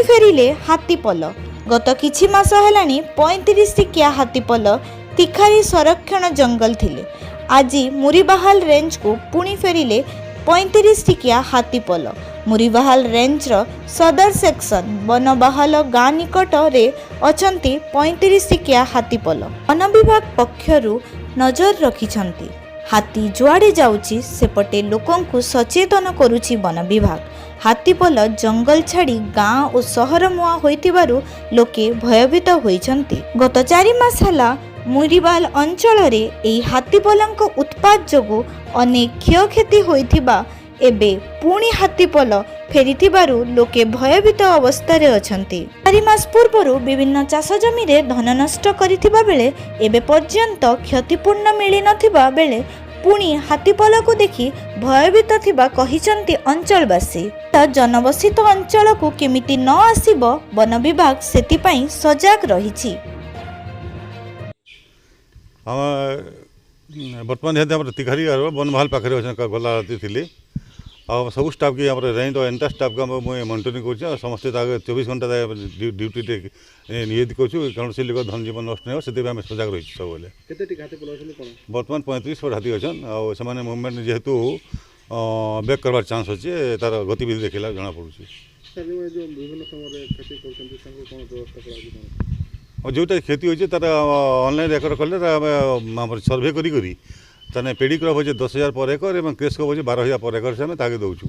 फेरिले हाथीपल। गत किछि मास हेलानी 35 टिकिया हाथीपल तिखारी संरक्षण जंगल थिले। आज मुरीबाहाल रेंज को पुणी फेरिले 35 टिकिया हाथीपल। मुरीबाहाल रेंज रो सदर सेक्शन बनबाहाल गाँ निकट रे अछंती 35 टिकिया हाथीपल। वन विभाग पक्षरु नजर रखिछंती। हाथी जुआड़े जाउची सेपटे लोकंकु सचेतन करुची वन विभाग। हाथीपल जंगल छाड़ी गाँ और सहर मुआ होइतिबारु लोके भयभीत होइछंती। गत 4 मास हला मुरीबाल अंचल रे एई हाथीपलंक उत्पात जोगु अनेक क्षयक्षति होइथिबा एबे पुणी हाथीपल फेरिथिबारु लोके भयभीत अवस्था रे अछंती। 4 मास पूर्वरु विभिन्न चाष जमी रे धन नष्ट करिथिबा बेले एबे पर्यंत क्षतिपूर्ण मिली नथिबा बेले पुणी हाथीपल को देखि भयभीत थिबा कहिचंती अंचलवासी। जनबसित अंचल को केमिति न आसीबो वन विभाग सेति पई सजग रहिछि। बर्तमान हेतु तिखारी बनभाल पाखे गला राति थी सब स्टाफ की रेंज एंटा स्टाफ का मुझे मॉनिटरिंग कर समस्ते 24 घंटा ड्यूटी नियोजित करण से लोक धन जीवन नष्ट नहीं से आम सजग रही सब बर्तमान 35 फुट हाथी अच्छन आने मुवमेंट जेहेतु बैक करवार चांस अच्छे तार गतिविधि देखला जना पड़ुची जोटा क्षति होती तार ऑनलाइन रेकर्ड कले सर्वे करी ताने पेडी क्रॉप हो 10,000 पर एकर और क्रेस क्रॉप हो 12,000 पर एकर से आम ताके दौचु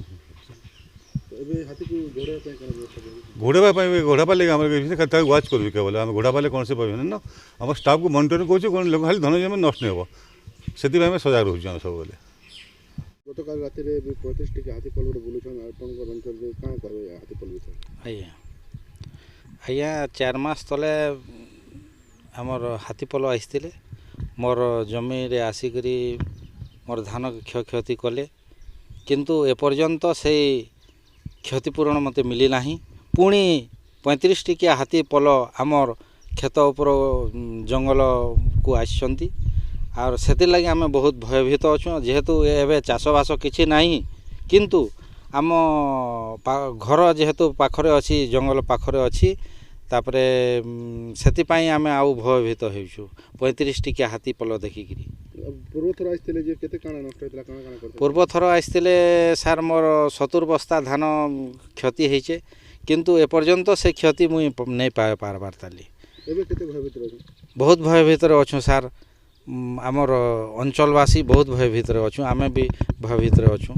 घोड़ापाले वाच करूँ केवल आम घोड़ापाले कौन से पाने ना आम स्टाफ को मॉनिटरिंग करूँ लोक खाली धन जमी नष्ट नहीं हम से सजग रोचे आम सब बेले गतकाल राति रे 35 टिका हाथीपल गोटे बुलुछन आपनकर अंचल रे का करबे हाथीपल विषय आज्ञा 4 मास तले हमर हाथीपल आइसतिले मोर जमी रे आसिकरी मोर धान क्षति कले किंतु एपर्यंत से क्षतिपूरण मते मिली नाही। पुणी 35 टिकिया हाथीपल आमर खेत उपर जंगल को आछंती और सेति लागि आमे बहुत भयभीत अछु जेहेतु एबे चाषबास किछि नाही किंतु आम घर जेहेतु पाखरे अछि जंगल पाखरे अछि तापरे सेति पई आमे आउ भयभीत हेछु 35 टिकिया हाथीपल देखिकरी। पूर्व थर आइसतिले जे केते काना नष्ट होइतला काना काना करते पूर्व थर आइसतिले सर मोर 70 बस्ता धान क्षति हेचे किंतु एपर्यंत से क्षति मुई नहीं पाए पारबार ताली एबे केते भयभीत रहू बहुत भयभीत अछु सर आमर अंचलवासी बहुत भयभीत अछु आमे भी भयभीत अछु।